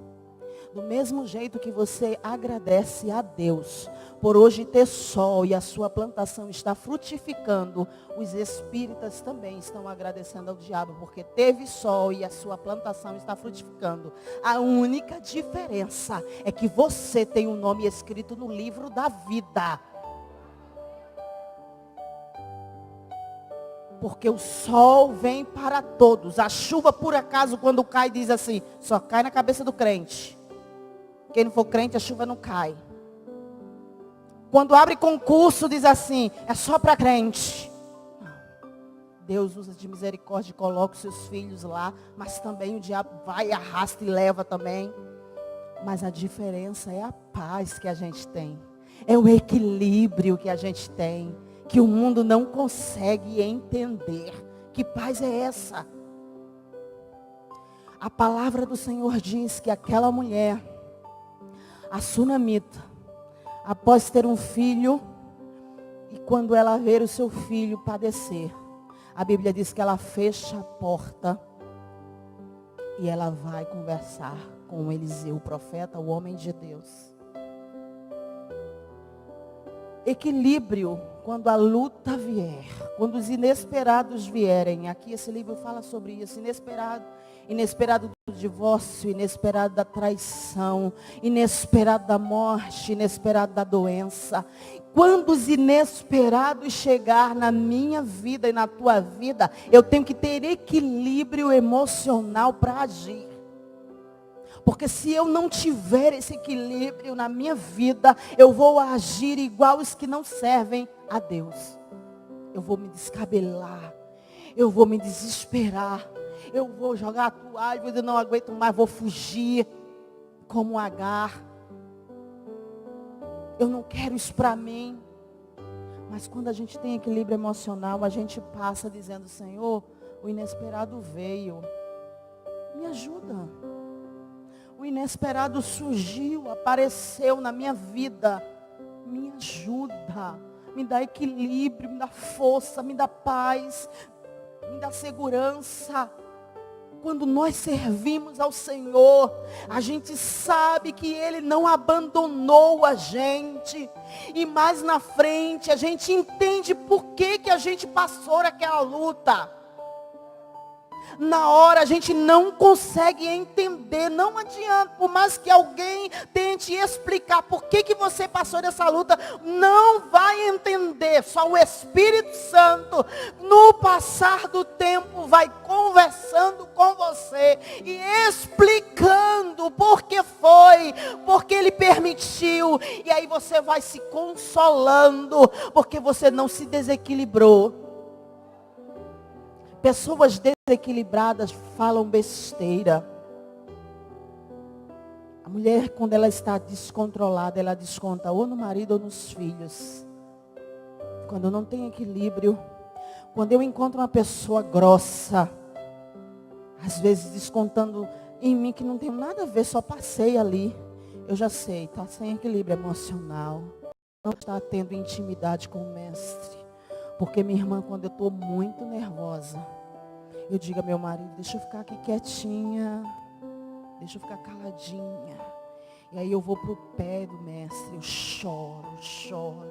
Do mesmo jeito que você agradece a Deus por hoje ter sol e a sua plantação está frutificando, os espíritas também estão agradecendo ao diabo porque teve sol e a sua plantação está frutificando. A única diferença é que você tem um nome escrito no livro da vida. Porque o sol vem para todos. A chuva, por acaso, quando cai, diz assim, só cai na cabeça do crente. Quem não for crente, a chuva não cai. Quando abre concurso, diz assim, é só para crente. Deus usa de misericórdia e coloca os seus filhos lá. Mas também o diabo vai, arrasta e leva também. Mas a diferença é a paz que a gente tem. É o equilíbrio que a gente tem. Que o mundo não consegue entender. Que paz é essa? A palavra do Senhor diz que aquela mulher, a sunamita, após ter um filho, e quando ela ver o seu filho padecer, a Bíblia diz que ela fecha a porta e ela vai conversar com Eliseu, o profeta, o homem de Deus. Equilíbrio, quando a luta vier, quando os inesperados vierem, aqui esse livro fala sobre isso, inesperado do divórcio, inesperado da traição, inesperado da morte, inesperado da doença. Quando os inesperados chegar na minha vida e na tua vida, eu tenho que ter equilíbrio emocional para agir. Porque se eu não tiver esse equilíbrio na minha vida, eu vou agir igual os que não servem a Deus. Eu vou me descabelar, eu vou me desesperar. Eu vou jogar a toalha, eu não aguento mais, vou fugir como Agar. Eu não quero isso para mim. Mas quando a gente tem equilíbrio emocional, a gente passa dizendo, Senhor, o inesperado veio. Me ajuda. O inesperado surgiu, apareceu na minha vida. Me ajuda. Me dá equilíbrio, me dá força, me dá paz, me dá segurança. Quando nós servimos ao Senhor, a gente sabe que Ele não abandonou a gente. E mais na frente, a gente entende por que a gente passou aquela luta. Na hora a gente não consegue entender, não adianta, por mais que alguém tente explicar por que você passou nessa luta, não vai entender, só o Espírito Santo, no passar do tempo, vai conversando com você e explicando por que foi, porque Ele permitiu, e aí você vai se consolando, porque você não se desequilibrou. Pessoas desequilibradas falam besteira. A mulher, quando ela está descontrolada, ela desconta ou no marido ou nos filhos. Quando não tem equilíbrio, quando eu encontro uma pessoa grossa, às vezes descontando em mim que não tem nada a ver, só passei ali, eu já sei, está sem equilíbrio emocional, não está tendo intimidade com o mestre. Porque minha irmã, quando eu estou muito nervosa, eu digo a meu marido, deixa eu ficar aqui quietinha, deixa eu ficar caladinha. E aí eu vou para o pé do mestre, eu choro.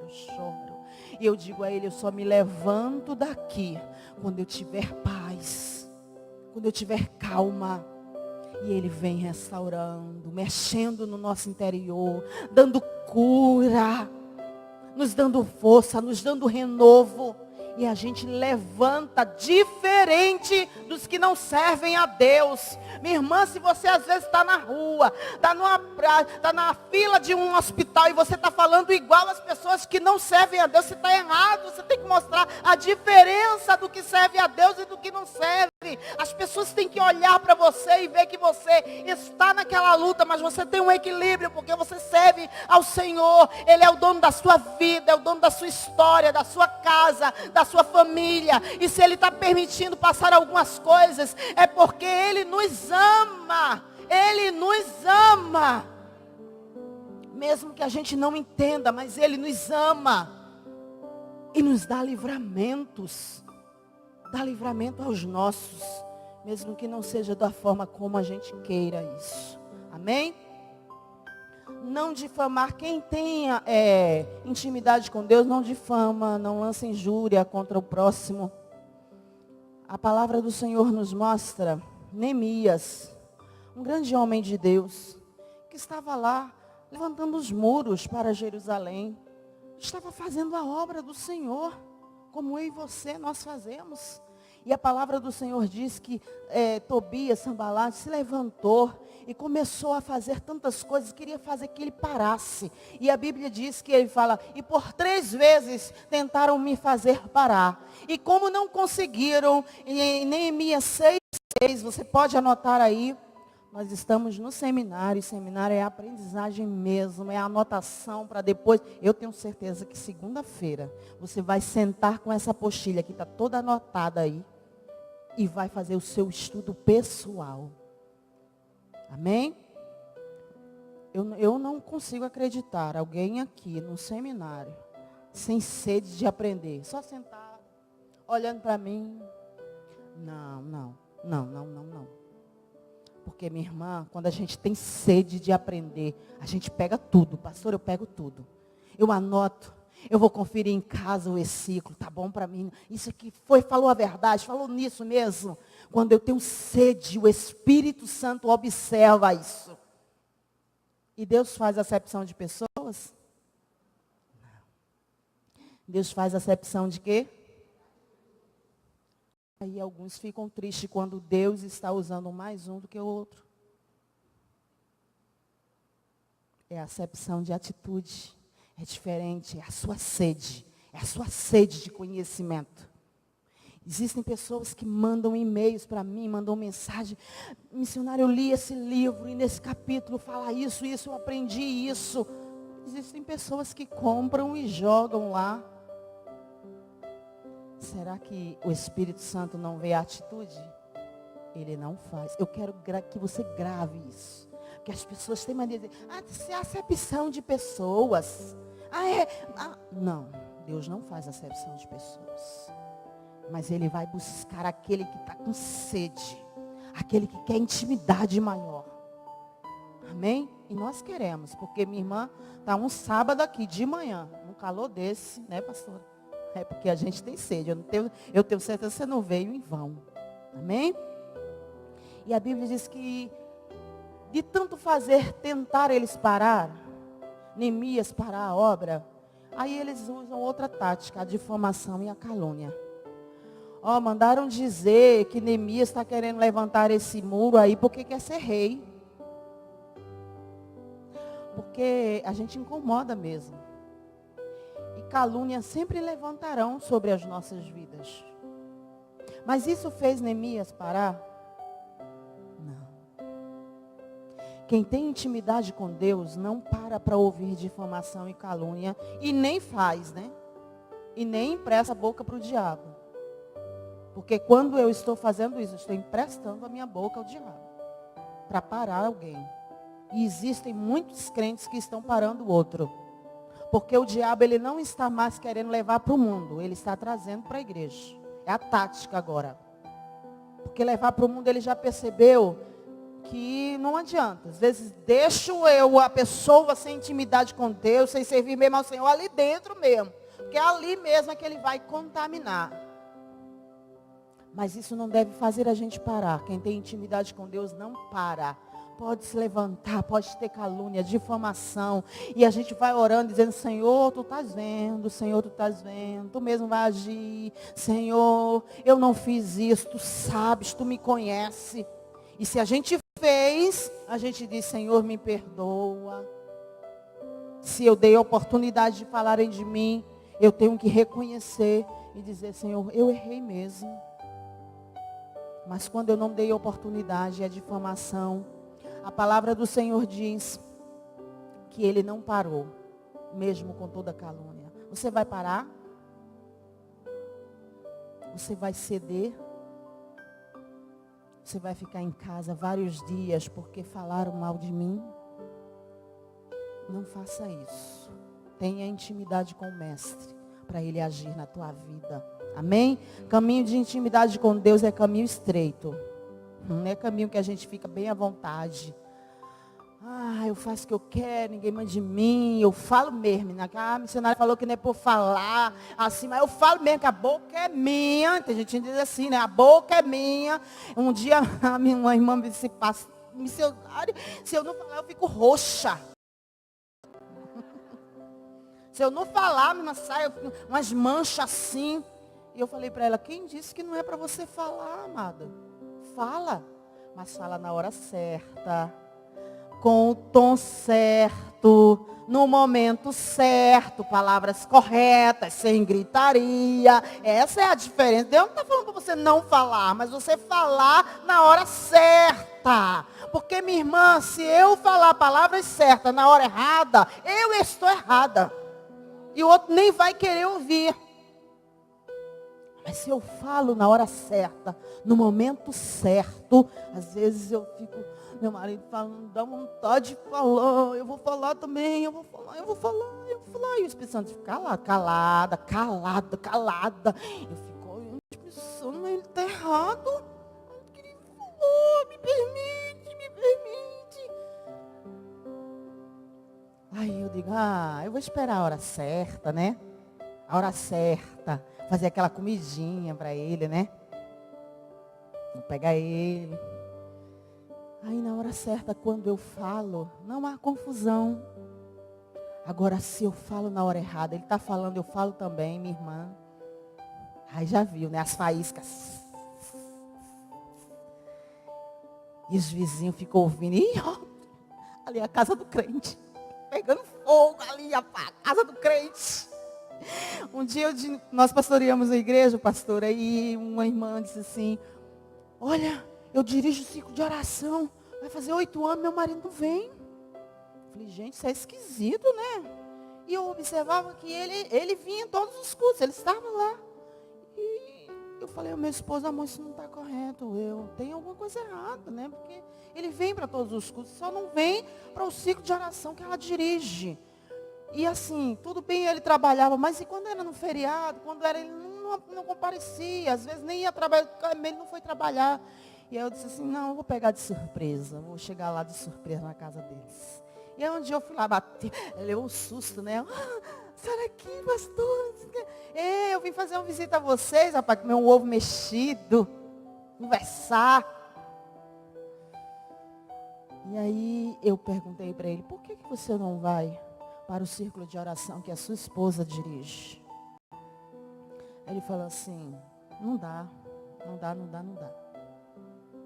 E eu digo a ele, eu só me levanto daqui quando eu tiver paz, quando eu tiver calma. E ele vem restaurando, mexendo no nosso interior, dando cura, nos dando força, nos dando renovo. E a gente levanta diferente dos que não servem a Deus. Minha irmã, se você às vezes está na rua, está numa praia, está na fila de um hospital e você está falando igual às pessoas que não servem a Deus, você está errado. Você tem que mostrar a diferença do que serve a Deus e do que não serve. As pessoas têm que olhar para você e ver que você está naquela luta, mas você tem um equilíbrio, porque você serve ao Senhor. Ele é o dono da sua vida, é o dono da sua história, da sua casa, da sua família. E se Ele está permitindo passar algumas coisas, é porque Ele nos ama. Ele nos ama. Mesmo que a gente não entenda, mas Ele nos ama. E nos dá livramentos. Dá livramento aos nossos, mesmo que não seja da forma como a gente queira isso. Amém? Não difamar. Quem tenha intimidade com Deus, não difama, não lança injúria contra o próximo. A palavra do Senhor nos mostra Neemias, um grande homem de Deus, que estava lá levantando os muros para Jerusalém. Estava fazendo a obra do Senhor, como eu e você, nós fazemos. E a palavra do Senhor diz que Tobias, Sanbalate, se levantou e começou a fazer tantas coisas, queria fazer que ele parasse. E a Bíblia diz que ele fala, e por 3 vezes tentaram me fazer parar. E como não conseguiram, em Neemias 6, você pode anotar aí, nós estamos no seminário, e seminário é aprendizagem mesmo, é anotação para depois. Eu tenho certeza que segunda-feira você vai sentar com essa apostila que está toda anotada aí e vai fazer o seu estudo pessoal. Amém? Eu não consigo acreditar alguém aqui no seminário sem sede de aprender, só sentado, olhando para mim. Não. Porque, minha irmã, quando a gente tem sede de aprender, a gente pega tudo. Pastor, eu pego tudo. Eu anoto. Eu vou conferir em casa o versículo. Tá bom para mim? Isso aqui falou a verdade, falou nisso mesmo. Quando eu tenho sede, o Espírito Santo observa isso. E Deus faz acepção de pessoas? Não. Deus faz acepção de quê? Aí alguns ficam tristes quando Deus está usando mais um do que o outro. É a acepção de atitude. É diferente, é a sua sede. É a sua sede de conhecimento. Existem pessoas que mandam e-mails para mim, mandam mensagem. Missionário, eu li esse livro e nesse capítulo fala isso, eu aprendi isso. Existem pessoas que compram e jogam lá. Será que o Espírito Santo não vê a atitude? Ele não faz. Eu quero que você grave isso. Porque as pessoas têm mania de dizer, isso é acepção de pessoas. Não, Deus não faz acepção de pessoas. Mas Ele vai buscar aquele que está com sede. Aquele que quer intimidade maior. Amém? E nós queremos. Porque minha irmã está um sábado aqui de manhã. Um calor desse, né, pastora? É porque a gente tem sede. Eu tenho certeza que você não veio em vão. Amém? E a Bíblia diz que de tanto tentar eles parar, Neemias parar a obra, aí eles usam outra tática, a difamação e a calúnia. Mandaram dizer que Neemias está querendo levantar esse muro aí porque quer ser rei. Porque a gente incomoda mesmo. E calúnia sempre levantarão sobre as nossas vidas. Mas isso fez Neemias parar? Não. Quem tem intimidade com Deus não para ouvir difamação e calúnia e nem faz, né? E nem empresta a boca para o diabo. Porque quando eu estou fazendo isso, eu estou emprestando a minha boca ao diabo. Para parar alguém. E existem muitos crentes que estão parando o outro. Porque o diabo, ele não está mais querendo levar para o mundo. Ele está trazendo para a igreja. É a tática agora. Porque levar para o mundo, ele já percebeu que não adianta. Às vezes deixo a pessoa sem intimidade com Deus, sem servir mesmo ao Senhor, ali dentro mesmo. Porque é ali mesmo é que ele vai contaminar. Mas isso não deve fazer a gente parar. Quem tem intimidade com Deus não para. Pode se levantar, pode ter calúnia, difamação. E a gente vai orando, dizendo, Senhor, tu estás vendo, Senhor, tu estás vendo. Tu mesmo vai agir. Senhor, eu não fiz isso, tu sabes, tu me conhece. E se a gente fez, a gente diz, Senhor, me perdoa. Se eu dei a oportunidade de falarem de mim, eu tenho que reconhecer e dizer, Senhor, eu errei mesmo. Mas quando eu não dei oportunidade, é difamação. A palavra do Senhor diz que ele não parou, mesmo com toda a calúnia. Você vai parar? Você vai ceder? Você vai ficar em casa vários dias porque falaram mal de mim? Não faça isso. Tenha intimidade com o Mestre para ele agir na tua vida. Amém? Caminho de intimidade com Deus é caminho estreito. Não é caminho que a gente fica bem à vontade. Eu faço o que eu quero, ninguém manda de mim. Eu falo mesmo. A missionária falou que não é por falar assim, mas eu falo mesmo que a boca é minha. Tem gente que diz assim, né? A boca é minha. Um dia uma irmã me disse, missionário, se eu não falar, eu fico roxa. Se eu não falar, minha sai umas manchas assim. E eu falei para ela, quem disse que não é para você falar, amada? Fala, mas fala na hora certa, com o tom certo, no momento certo, palavras corretas, sem gritaria. Essa é a diferença. Deus não está falando para você não falar, mas você falar na hora certa. Porque, minha irmã, se eu falar palavras certas na hora errada, eu estou errada. E o outro nem vai querer ouvir. Mas se eu falo na hora certa, no momento certo, às vezes eu fico, meu marido falando, dá vontade de falar, eu vou falar também, eu vou falar. E o Espírito Santo fica calada. Eu fico olhando, pensando, mas ele está errado. Ele falou, me permite. Aí eu digo, eu vou esperar a hora certa, né? A hora certa. Fazer aquela comidinha para ele, né? Vou pegar ele. Aí na hora certa, quando eu falo, não há confusão. Agora, se eu falo na hora errada, ele está falando, eu falo também, minha irmã. Aí já viu, né? As faíscas. E os vizinhos ficam ouvindo. Ih, ó, ali é a casa do crente. Pegando fogo ali, a casa do crente. Um dia nós pastoreamos a igreja, pastora, e uma irmã disse assim, olha, eu dirijo o ciclo de oração, vai fazer 8 anos, meu marido não vem. Eu falei, gente, isso é esquisito, né? E eu observava que ele vinha em todos os cultos, ele estava lá. E eu falei ao meu esposo, amor, isso não está correto, tem alguma coisa errada, né? Porque ele vem para todos os cultos, só não vem para o ciclo de oração que ela dirige. E assim, tudo bem, ele trabalhava, mas e quando era no feriado, ele não comparecia, às vezes nem ia trabalhar, ele não foi trabalhar. E aí eu disse assim, não, eu vou pegar de surpresa, vou chegar lá de surpresa na casa deles. E aí um dia eu fui lá bater, ele levou um susto, né? Sai daqui, pastor. Eu vim fazer uma visita a vocês, rapaz, comer um ovo mexido, conversar. E aí eu perguntei para ele, por que você não vai para o círculo de oração que a sua esposa dirige? Ele falou assim, não dá.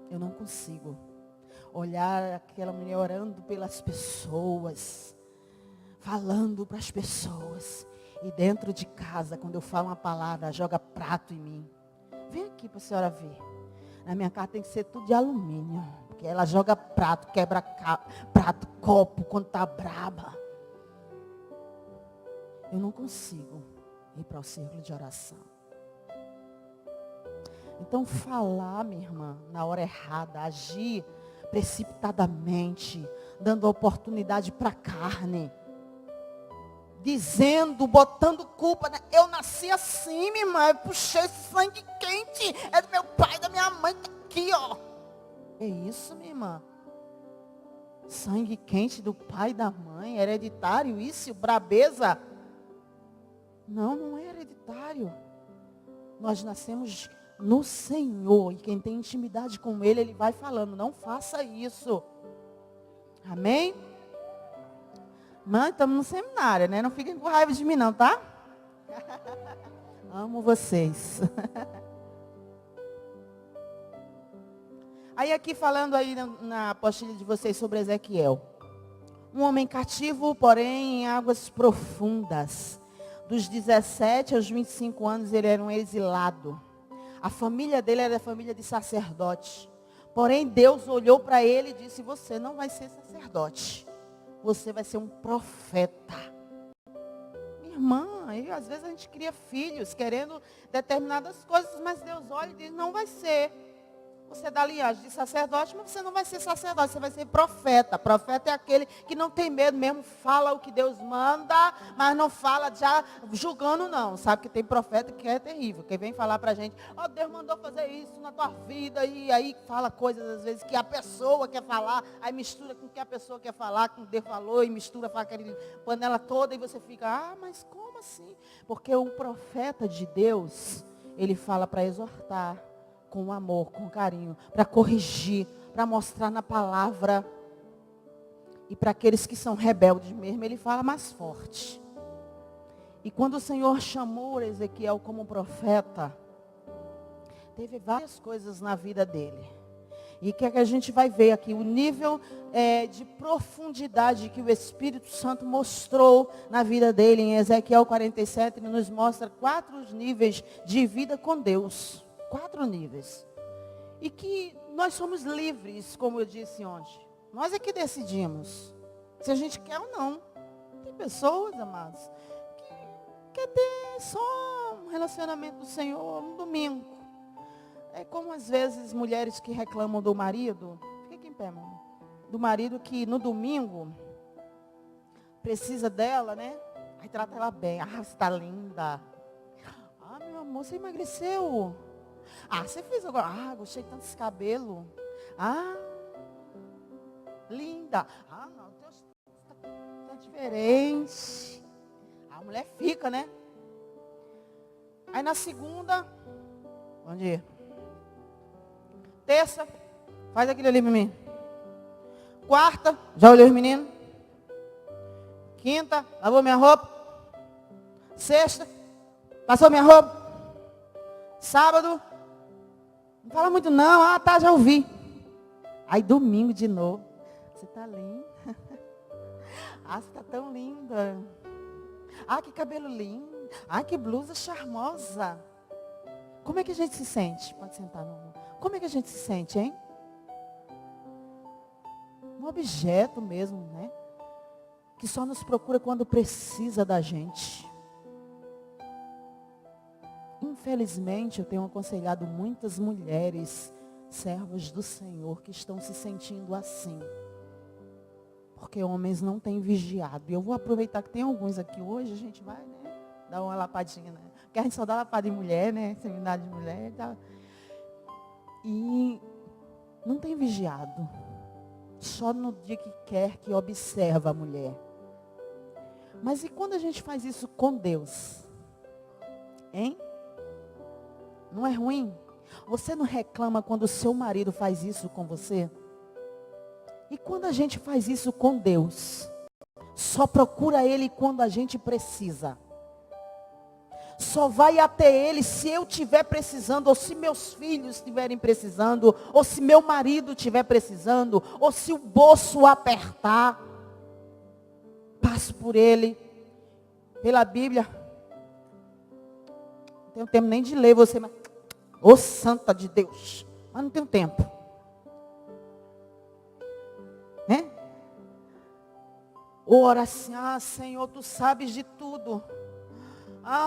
Eu não consigo olhar aquela mulher orando pelas pessoas, falando para as pessoas. E dentro de casa, quando eu falo uma palavra, joga prato em mim. Vem aqui para a senhora ver. Na minha casa tem que ser tudo de alumínio. Porque ela joga prato, quebra prato, copo, quando está braba. Eu não consigo ir para o círculo de oração. Então falar, minha irmã, na hora errada, agir precipitadamente, dando oportunidade para a carne. Dizendo, botando culpa, né? Eu nasci assim, minha irmã, eu puxei sangue quente, é do meu pai, da minha mãe, tá aqui, ó. É isso, minha irmã. Sangue quente do pai e da mãe, hereditário isso, brabeza. Não, não é hereditário. Nós nascemos no Senhor, e quem tem intimidade com Ele, Ele vai falando, não faça isso. Amém? Mãe, estamos no seminário, né? Não fiquem com raiva de mim não, tá? Amo vocês. Aí aqui falando aí na apostila de vocês sobre Ezequiel. Um homem cativo, porém, em águas profundas. Dos 17 aos 25 anos, ele era um exilado. A família dele era a família de sacerdote. Porém, Deus olhou para ele e disse, você não vai ser sacerdote. Você vai ser um profeta. Minha irmã, às vezes a gente cria filhos querendo determinadas coisas, mas Deus olha e diz, não vai ser. Você é da linhagem de sacerdote, mas você não vai ser sacerdote, você vai ser profeta. Profeta é aquele que não tem medo mesmo, fala o que Deus manda, mas não fala já julgando não. Sabe que tem profeta que é terrível, que vem falar pra gente, ó, Deus mandou fazer isso na tua vida, e aí fala coisas às vezes que a pessoa quer falar, aí mistura com o que a pessoa quer falar, com o que Deus falou, e mistura, fala aquele panela toda, e você fica, mas como assim? Porque o profeta de Deus, ele fala para exortar, com amor, com carinho, para corrigir, para mostrar na palavra. E para aqueles que são rebeldes mesmo, ele fala mais forte. E quando o Senhor chamou Ezequiel como profeta, teve várias coisas na vida dele. E o que é que a gente vai ver aqui? O nível de profundidade que o Espírito Santo mostrou na vida dele. Em Ezequiel 47, ele nos mostra 4 níveis de vida com Deus. 4 níveis. E que nós somos livres, como eu disse ontem. Nós é que decidimos se a gente quer ou não. Tem pessoas, amados, que quer ter só um relacionamento com o Senhor no domingo. É como às vezes mulheres que reclamam do marido. Fica aqui em pé, mano. Do marido que no domingo precisa dela, né? Aí trata ela bem. Ah, você está linda. Ah, meu amor, você emagreceu. Ah, você fez agora. Ah, gostei tanto desse cabelo. Ah, linda. Ah, não, Deus tá diferente. A mulher fica, né? Aí na segunda, bom dia. Terça, faz aquilo ali pra mim. Quarta, já olhou os meninos? Quinta, lavou minha roupa. Sexta, passou minha roupa. Sábado, não fala muito não, ah tá, já ouvi. Aí domingo de novo, você tá linda. Ah, você tá tão linda. Ah, que cabelo lindo. Ah, que blusa charmosa. Como é que a gente se sente? Pode sentar, meu amor. Como é que a gente se sente, hein? Um objeto mesmo, né? Que só nos procura quando precisa da gente. Infelizmente, eu tenho aconselhado muitas mulheres, servas do Senhor, que estão se sentindo assim. Porque homens não têm vigiado. E eu vou aproveitar que tem alguns aqui hoje, a gente vai, né? Dar uma lapadinha, né? Porque a gente só dá lapada em mulher, né? Seminário de mulher. Tá? E não tem vigiado. Só no dia que quer que observa a mulher. Mas e quando a gente faz isso com Deus? Hein? Não é ruim? Você não reclama quando o seu marido faz isso com você? E quando a gente faz isso com Deus? Só procura Ele quando a gente precisa. Só vai até Ele se eu estiver precisando, ou se meus filhos estiverem precisando, ou se meu marido estiver precisando, ou se o bolso apertar. Passo por Ele, pela Bíblia. Não tenho tempo nem de ler você, mas Ô santa de Deus. Mas não tenho tempo. Né? Ora assim, Senhor, tu sabes de tudo.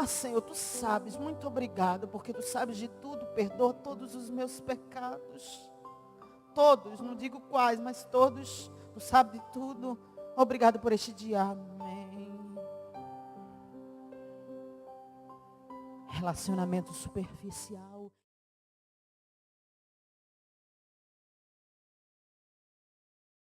Senhor, tu sabes, muito obrigada, porque tu sabes de tudo, perdoa todos os meus pecados. Todos, não digo quais, mas todos, tu sabes de tudo. Obrigado por este dia, amém. Relacionamento superficial.